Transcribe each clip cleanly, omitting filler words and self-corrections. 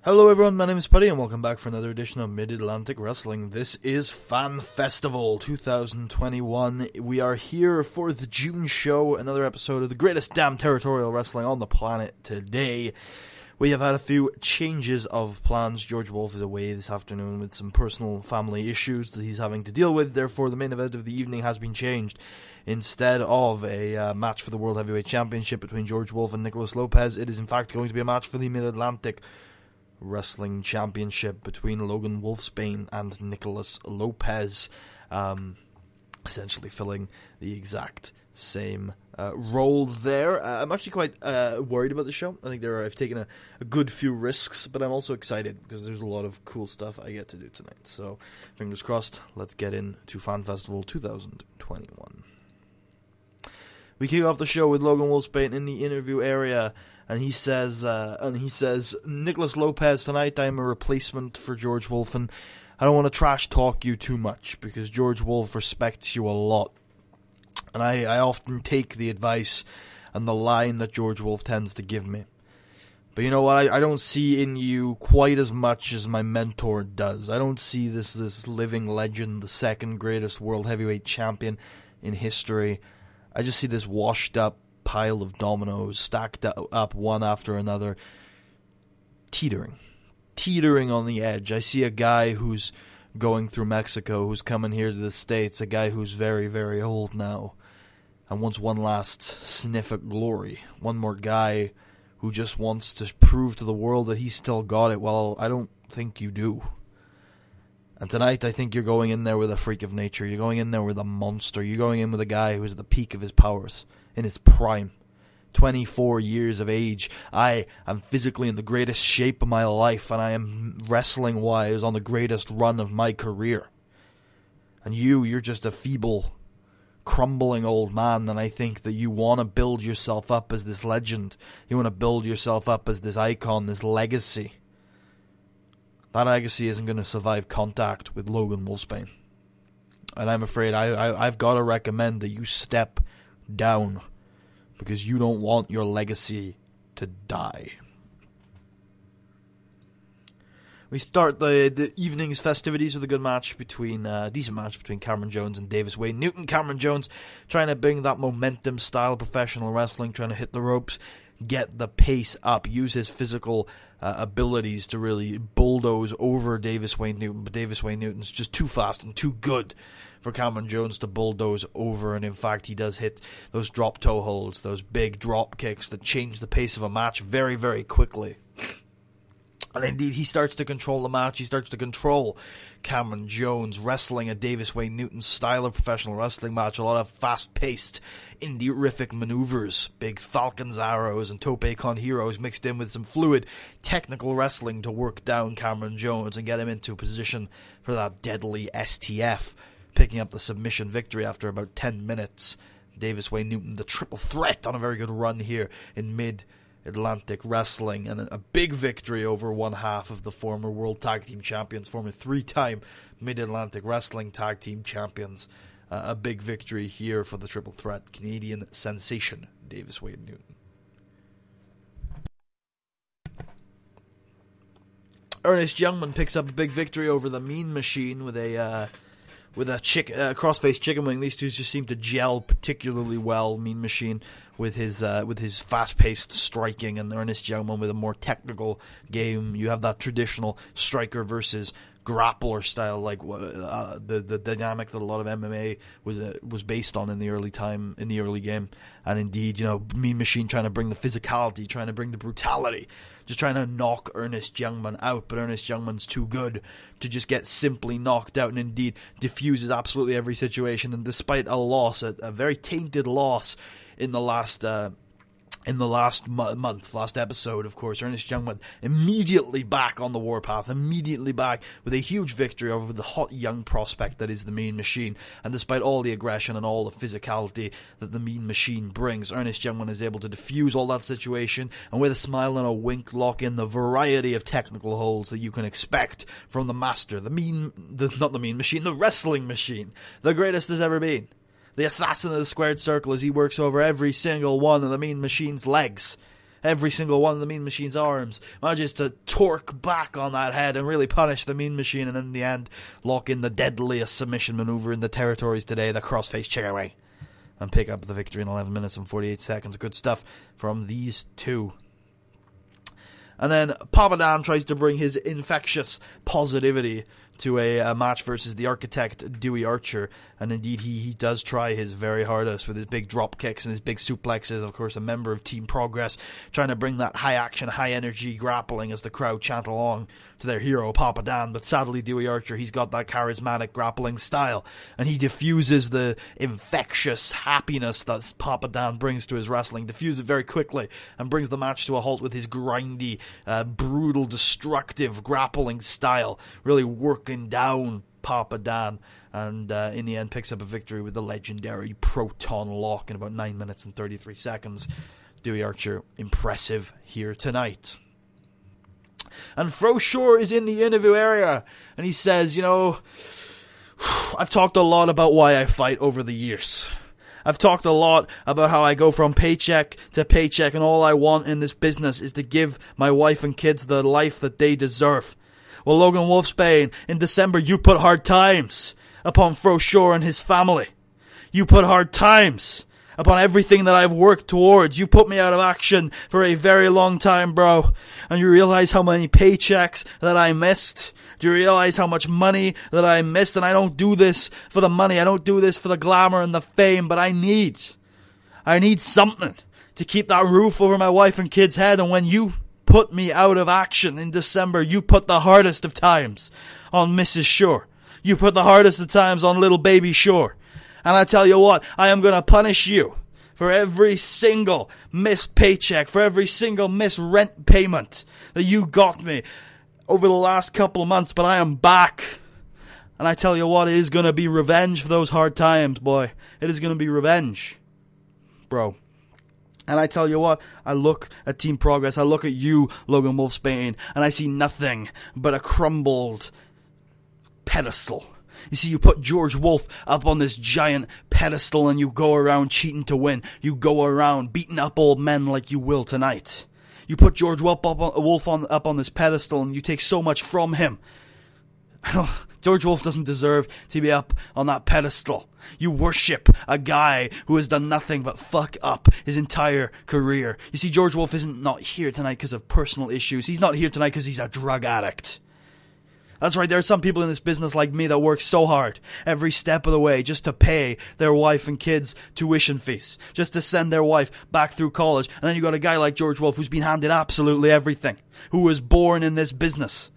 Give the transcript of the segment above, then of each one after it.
Hello everyone, my name is Putty and welcome back for another edition of Mid-Atlantic Wrestling. This is Fan Festival 2021. We are here for the June show, another episode of the greatest damn territorial wrestling on the planet today. We have had a few changes of plans. George Wolfe is away this afternoon with some personal family issues that he's having to deal with, therefore the main event of the evening has been changed. Instead of a match for the World Heavyweight Championship between George Wolfe and Nicolas Lopez, it is in fact going to be a match for the Mid-Atlantic Wrestling Championship between Logan Wolfsbaine and Nicolas Lopez, essentially filling the exact same role there. I'm actually quite worried about the show. I think I've taken a good few risks, but I'm also excited because there's a lot of cool stuff I get to do tonight. So, fingers crossed, let's get into Fan Festival 2021. We kick off the show with Logan Wolfsbaine in the interview area. And he says, Nicolas Lopez, tonight I am a replacement for George Wolfe, and I don't want to trash talk you too much, because George Wolfe respects you a lot. And I often take the advice and the line that George Wolfe tends to give me. But you know what, I don't see in you quite as much as my mentor does. I don't see this living legend, the second greatest world heavyweight champion in history. I just see this washed up pile of dominoes stacked up one after another, teetering on the edge. I see a guy who's going through Mexico, who's coming here to the States, a guy who's very, very old now, and wants one last sniff at glory. One more guy who just wants to prove to the world that he's still got it. Well, I don't think you do. And tonight, I think you're going in there with a freak of nature. You're going in there with a monster. You're going in with a guy who's at the peak of his powers, in his prime. 24 years of age. I am physically in the greatest shape of my life, and I am wrestling-wise on the greatest run of my career. And you're just a feeble, crumbling old man, and I think that you want to build yourself up as this legend. You want to build yourself up as this icon, this legacy. That legacy isn't going to survive contact with Logan Wolfsbaine. And I'm afraid I've got to recommend that you step down, because you don't want your legacy to die. We start the evening's festivities with a good match decent match between Cameron Jones and Davis Wade Newton. Cameron Jones trying to bring that momentum style professional wrestling, trying to hit the ropes, get the pace up, use his physical abilities to really bulldoze over Davis Wade Newton, but Davis Wade Newton's just too fast and too good for Cameron Jones to bulldoze over, and in fact he does hit those drop toe holds, those big drop kicks that change the pace of a match very, very quickly. And indeed, he starts to control the match. He starts to control Cameron Jones, wrestling a Davis Wade Newton style of professional wrestling match. A lot of fast-paced, indie-rific maneuvers, big Falcon's arrows and tope con heroes mixed in with some fluid technical wrestling to work down Cameron Jones and get him into a position for that deadly STF, picking up the submission victory after about 10 minutes. Davis Wade Newton, the triple threat, on a very good run here in Mid-Atlantic Wrestling, and a big victory over one half of the former World Tag Team Champions, former 3-time Mid-Atlantic Wrestling Tag Team Champions. A big victory here for the triple threat Canadian sensation, Davis Wade Newton. Ernest Youngman picks up a big victory over the Mean Machine with a crossface chicken wing. These two just seem to gel particularly well. Mean Machine with his fast-paced striking, and Ernest Youngman with a more technical game. You have that traditional striker versus grappler style, like the dynamic that a lot of MMA was based on in the early game. And indeed, Mean Machine trying to bring the physicality, trying to bring the brutality, just trying to knock Ernest Youngman out, but Ernest Youngman's too good to just get simply knocked out, and indeed diffuses absolutely every situation. And despite a loss, a very tainted loss in the last last episode, of course, Ernest Youngman immediately back on the warpath, immediately back with a huge victory over the hot young prospect that is the Mean Machine. And despite all the aggression and all the physicality that the Mean Machine brings, Ernest Youngman is able to diffuse all that situation, and with a smile and a wink lock in the variety of technical holds that you can expect from the master, the Wrestling Machine, the greatest there's ever been. The assassin of the squared circle, as he works over every single one of the Mean Machine's legs Every single one of the Mean Machine's arms manages to torque back on that head and really punish the Mean Machine, and in the end lock in the deadliest submission maneuver in the territories today, the crossface checkerway, and pick up the victory in 11 minutes and 48 seconds. Good stuff from these two. And then Papa Dan tries to bring his infectious positivity to a match versus the architect Dewey Archer, and indeed he does try his very hardest with his big drop kicks and his big suplexes. Of course, a member of Team Progress, trying to bring that high action, high energy grappling as the crowd chant along to their hero Papa Dan. But sadly, Dewey Archer, he's got that charismatic grappling style, and he diffuses the infectious happiness that Papa Dan brings to his wrestling, diffuses it very quickly, and brings the match to a halt with his grindy, brutal, destructive grappling style, really working down Papa Dan, and in the end picks up a victory with the legendary Proton Lock in about 9 minutes and 33 seconds. Dewey Archer, impressive here tonight. And Froshore is in the interview area, and he says, you know, I've talked a lot about why I fight over the years. I've talked a lot about how I go from paycheck to paycheck, and all I want in this business is to give my wife and kids the life that they deserve. Well, Logan Wolfsbaine, in December you put hard times upon Froshore and his family. You put hard times upon everything that I've worked towards. You put me out of action for a very long time, bro. And you realize how many paychecks that I missed? Do you realize how much money that I missed? And I don't do this for the money. I don't do this for the glamour and the fame, but I need something to keep that roof over my wife and kids' head. And when you put me out of action in December, you put the hardest of times on Mrs. Shore. You put the hardest of times on little baby Shore. And I tell you what, I am going to punish you for every single missed paycheck, for every single missed rent payment that you got me over the last couple of months, but I am back. And I tell you what, it is going to be revenge for those hard times, boy. It is going to be revenge, bro. And I tell you what, I look at Team Progress, I look at you, Logan Wolfsbaine, and I see nothing but a crumbled pedestal. You see, you put George Wolfe up on this giant pedestal and you go around cheating to win. You go around beating up old men like you will tonight. You put George Wolfe up on this pedestal and you take so much from him. George Wolfe doesn't deserve to be up on that pedestal. You worship a guy who has done nothing but fuck up his entire career. You see, George Wolfe isn't not here tonight because of personal issues. He's not here tonight because he's a drug addict. That's right, there are some people in this business like me that work so hard every step of the way just to pay their wife and kids tuition fees, just to send their wife back through college. And then you got a guy like George Wolfe who's been handed absolutely everything, who was born in this business.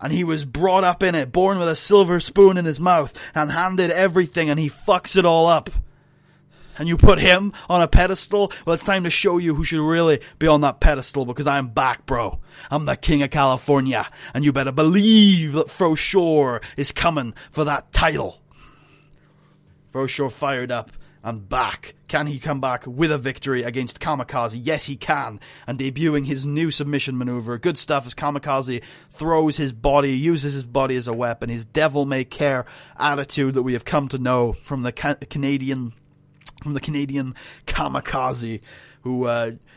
And he was brought up in it, born with a silver spoon in his mouth, and handed everything, and he fucks it all up. And you put him on a pedestal? Well, it's time to show you who should really be on that pedestal, because I'm back, bro. I'm the king of California, and you better believe that Froshore is coming for that title. Froshore fired up and back. Can he come back with a victory against Kamikaze? Yes, he can. And debuting his new submission maneuver. Good stuff as Kamikaze throws his body, uses his body as a weapon. His devil-may-care attitude that we have come to know from the Canadian Kamikaze, who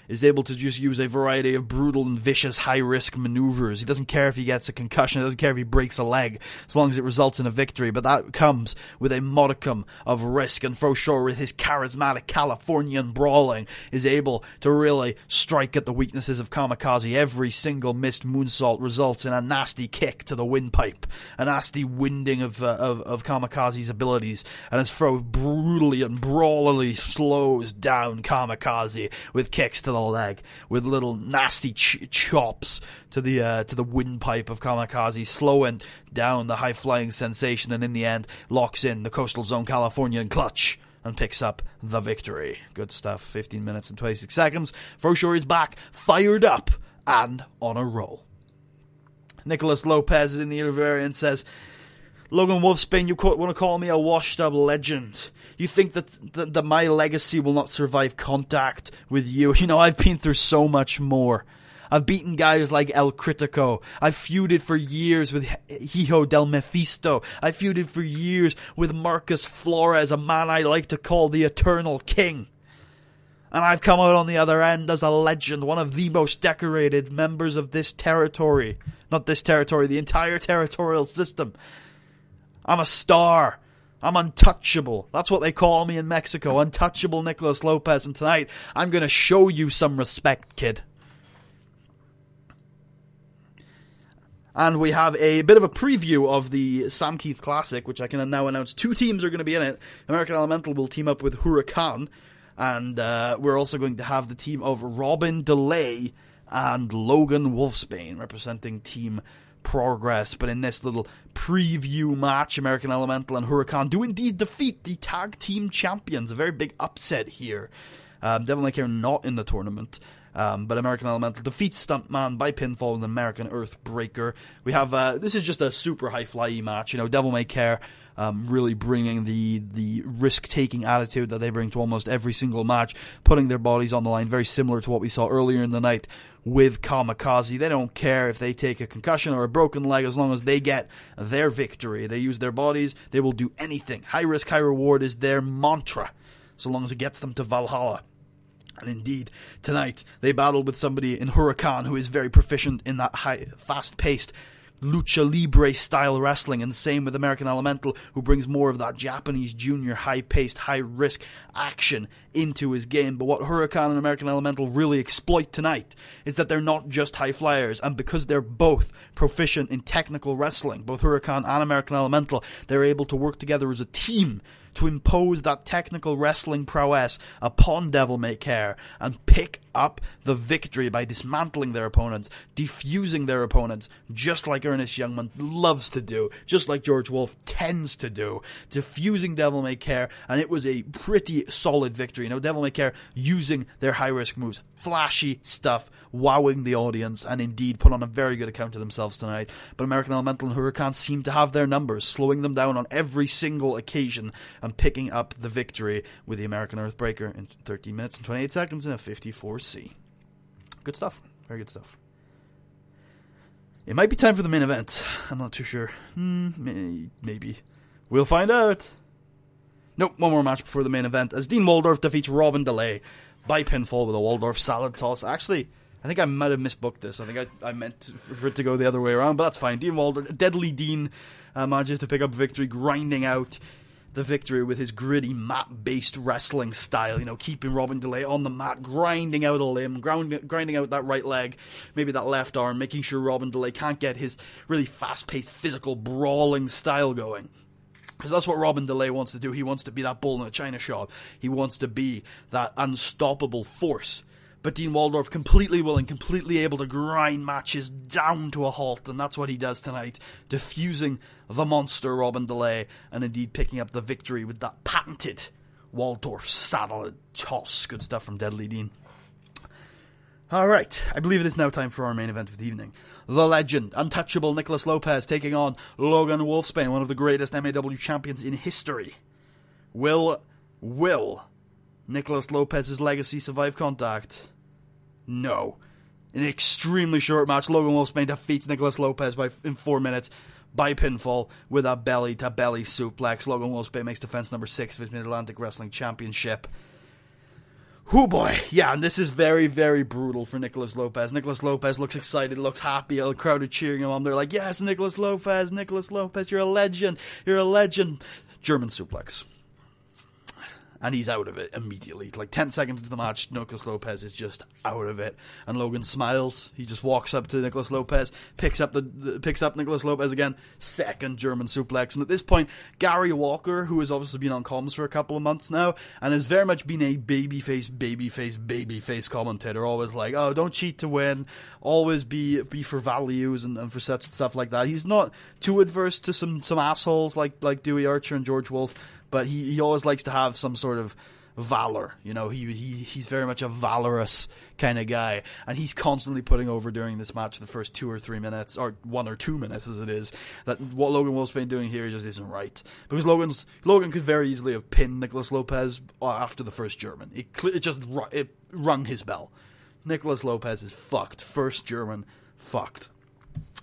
is able to just use a variety of brutal and vicious high-risk maneuvers. He doesn't care if he gets a concussion, he doesn't care if he breaks a leg, as long as it results in a victory, but that comes with a modicum of risk, and Froshore, with his charismatic Californian brawling, is able to really strike at the weaknesses of Kamikaze. Every single missed moonsault results in a nasty kick to the windpipe, a nasty winding of Kamikaze's abilities, and as Fro brutally and brawlily slows down Kamikaze with kicks to the leg, with little nasty chops to the windpipe of Kamikaze, slowing down the high-flying sensation, and in the end locks in the Coastal Zone Californian clutch and picks up the victory. Good stuff. 15 minutes and 26 seconds. Froshore is back, fired up, and on a roll. Nicolas Lopez is in the interview area and says, Logan Wolfsbaine, you want to call me a washed-up legend. You think that my legacy will not survive contact with you. You know, I've been through so much more. I've beaten guys like El Critico. I've feuded for years with Hijo del Mephisto. I've feuded for years with Marcus Flores, a man I like to call the Eternal King. And I've come out on the other end as a legend, one of the most decorated members of this territory. Not this territory, the entire territorial system. I'm a star. I'm untouchable. That's what they call me in Mexico. Untouchable Nicolas Lopez. And tonight, I'm going to show you some respect, kid. And we have a bit of a preview of the Sam Keith Classic, which I can now announce 2 teams are going to be in it. American Elemental will team up with Huracan. And we're also going to have the team of Robin DeLay and Logan Wolfsbaine representing Team Progress. But in this little preview match, American Elemental and Huracan do indeed defeat the tag team champions. A very big upset here. Devil May Care not in the tournament. But American Elemental defeats Stuntman by pinfall with American Earthbreaker. We have, this is just a super high-fly match. You know, Devil May Care really bringing the risk-taking attitude that they bring to almost every single match, putting their bodies on the line, very similar to what we saw earlier in the night with Kamikaze. They don't care if they take a concussion or a broken leg as long as they get their victory. They use their bodies. They will do anything. High risk, high reward is their mantra, so long as it gets them to Valhalla. And indeed, tonight, they battled with somebody in Huracan who is very proficient in that high, fast-paced lucha libre style wrestling, and the same with American Elemental, who brings more of that Japanese junior high-paced, high-risk action into his game. But what Huracan and American Elemental really exploit tonight is that they're not just high flyers, and because they're both proficient in technical wrestling, both Huracan and American Elemental, they're able to work together as a team to impose that technical wrestling prowess upon Devil May Care and pick up the victory by dismantling their opponents, defusing their opponents, just like Ernest Youngman loves to do, just like George Wolfe tends to do, defusing Devil May Care, and it was a pretty solid victory. You know, Devil May Care using their high-risk moves, flashy stuff, wowing the audience, and indeed put on a very good account of themselves tonight. But American Elemental and Huracan seem to have their numbers, slowing them down on every single occasion and picking up the victory with the American Earthbreaker in 13 minutes and 28 seconds in a 54C. Good stuff. Very good stuff. It might be time for the main event. I'm not too sure. Maybe. We'll find out. Nope, one more match before the main event, as Dean Waldorf defeats Robin DeLay by pinfall with a Waldorf salad toss. Actually, I think I might have misbooked this. I think I meant for it to go the other way around, but that's fine. Dean Waldorf, Deadly Dean, manages to pick up victory, grinding out the victory with his gritty, mat-based wrestling style, you know, keeping Robin DeLay on the mat, grinding out a limb, grinding out that right leg, maybe that left arm, making sure Robin DeLay can't get his really fast-paced, physical, brawling style going. Because that's what Robin DeLay wants to do. He wants to be that bull in a china shop. He wants to be that unstoppable force. But Dean Waldorf completely willing, completely able to grind matches down to a halt, and that's what he does tonight, defusing the monster Robin DeLay, and indeed picking up the victory with that patented Waldorf saddle toss. Good stuff from Deadly Dean. Alright, I believe it is now time for our main event of the evening. The legend, untouchable Nicolas Lopez taking on Logan Wolfsbaine, one of the greatest MAW champions in history. Will Nicolas Lopez's legacy survive contact? No. In an extremely short match, Logan Wolfsbaine defeats Nicolas Lopez in 4 minutes by pinfall with a belly-to-belly suplex. Logan Wolfsbaine makes defense number 6 of his Mid-Atlantic Wrestling Championship. Oh boy, yeah, and this is very, very brutal for Nicolas Lopez. Nicolas Lopez looks excited, looks happy, the crowd are cheering him on. They're like, yes, Nicolas Lopez, you're a legend, German suplex. And he's out of it immediately. Like 10 seconds into the match, Nicolas Lopez is just out of it. And Logan smiles. He just walks up to Nicolas Lopez, picks up Nicolas Lopez again, second German suplex. And at this point, Gary Walker, who has obviously been on comms for a couple of months now, and has very much been a babyface commentator, always like, oh, don't cheat to win, always be for values and for such stuff like that. He's not too adverse to some assholes like Dewey Archer and George Wolfe, but he always likes to have some sort of valor. You know, he's very much a valorous kind of guy, and he's constantly putting over during this match the first 2 or 3 minutes, or 1 or 2 minutes as it is, that what Logan Wolfsbaine doing here just isn't right. Because Logan could very easily have pinned Nicolas Lopez after the first German. It rung his bell. Nicolas Lopez is fucked. First German, fucked.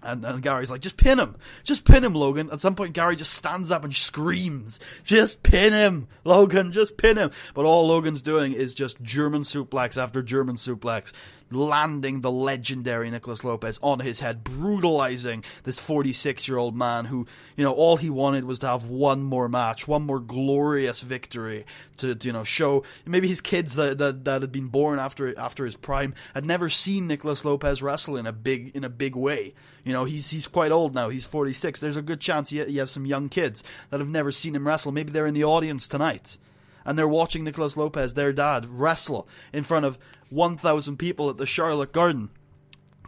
And Gary's like, just pin him, Logan. At some point, Gary just stands up and screams, just pin him, Logan, just pin him. But all Logan's doing is just German suplex after German suplex, landing the legendary Nicolas Lopez on his head, brutalizing this 46-year-old man who, all he wanted was to have one more match, one more glorious victory to show maybe his kids that had been born after his prime had never seen Nicolas Lopez wrestle in a big way. He's quite old now. He's 46. There's a good chance he has some young kids that have never seen him wrestle. Maybe they're in the audience tonight, and they're watching Nicolas Lopez, their dad, wrestle in front of 1,000 people at the Charlotte Garden.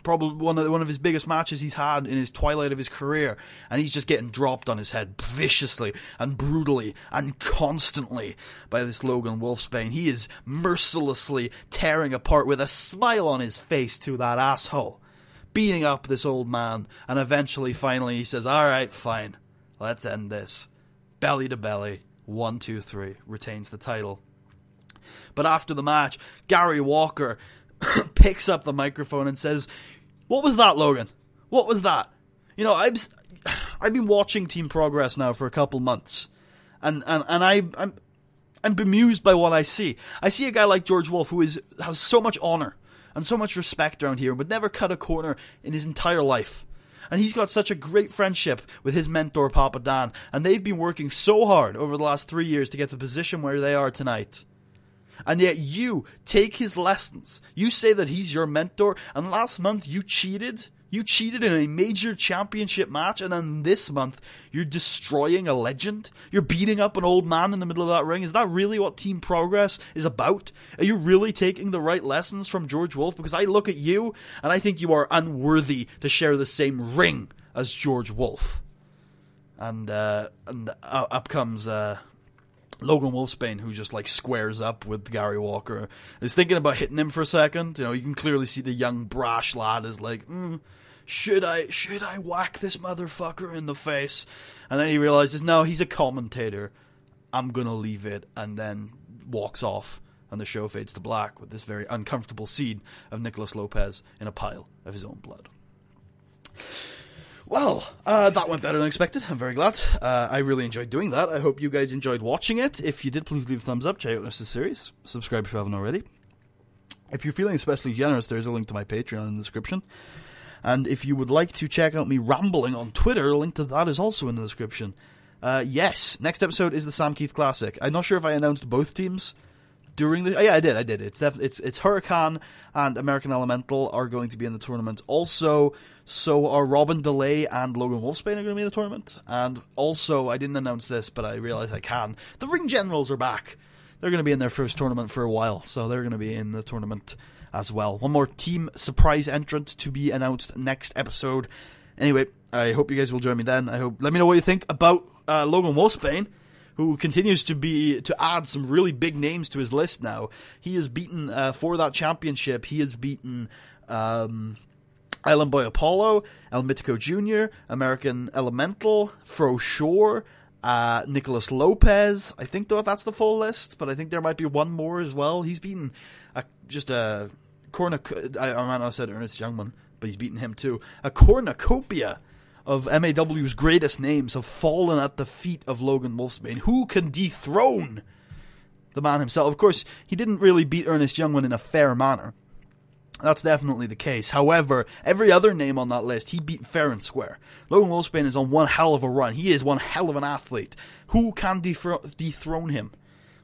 Probably one of his biggest matches he's had in his twilight of his career, and he's just getting dropped on his head viciously and brutally and constantly by this Logan Wolfsbaine. He is mercilessly tearing apart with a smile on his face to that asshole, beating up this old man, and eventually, finally, he says, alright, fine, let's end this. Belly to belly, 1, 2, 3, retains the title. But after the match, Gary Walker picks up the microphone and says, what was that, Logan? What was that? I've been watching Team Progress now for a couple months, and I'm bemused by what I see. I see a guy like George Wolfe who has so much honor and so much respect around here, and would never cut a corner in his entire life. And he's got such a great friendship with his mentor, Papa Dan, and they've been working so hard over the last 3 years to get the position where they are tonight. And yet you take his lessons. You say that he's your mentor, and last month you cheated. You cheated in a major championship match, and then this month you're destroying a legend? You're beating up an old man in the middle of that ring? Is that really what Team Progress is about? Are you really taking the right lessons from George Wolfe? Because I look at you, and I think you are unworthy to share the same ring as George Wolfe. And up comes Logan Wolfsbaine, who just squares up with Gary Walker. Is thinking about hitting him for a second. You can clearly see the young brash lad is like, should I whack this motherfucker in the face? And then he realizes, no, he's a commentator. I'm gonna leave it, and then walks off. And the show fades to black with this very uncomfortable scene of Nicolas Lopez in a pile of his own blood. Well, that went better than expected. I'm very glad. I really enjoyed doing that. I hope you guys enjoyed watching it. If you did, please leave a thumbs up. Check out this series. Subscribe if you haven't already. If you're feeling especially generous, there's a link to my Patreon in the description. And if you would like to check out me rambling on Twitter, a link to that is also in the description. Yes, next episode is the Sam Keith Classic. I'm not sure if I announced both teams during the... yeah, I did. It's Huracan and American Elemental are going to be in the tournament. Also, so are Robin DeLay and Logan Wolfsbaine are going to be in the tournament. And also, I didn't announce this, but I realized I can. The Ring Generals are back. They're going to be in their first tournament for a while, so they're going to be in the tournament as well. One more team surprise entrant to be announced next episode. Anyway, I hope you guys will join me then. Let me know what you think about Logan Wolfsbaine, who continues to add some really big names to his list now. He has beaten, for that championship, he has beaten Island Boy Apollo, El Mitico Jr., American Elemental, Fro Shore, Nicolas Lopez. I think that's the full list, but I think there might be one more as well. He's beaten I might not have said Ernest Youngman, but he's beaten him too. A cornucopia of MAW's greatest names have fallen at the feet of Logan Wolfsbaine. Who can dethrone the man himself? Of course, he didn't really beat Ernest Youngman in a fair manner. That's definitely the case. However, every other name on that list, he beat fair and square. Logan Wolfsbaine is on one hell of a run. He is one hell of an athlete. Who can dethrone him?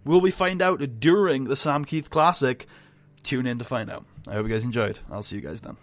Will we find out during the Sam Keith Classic? Tune in to find out. I hope you guys enjoyed. I'll see you guys then.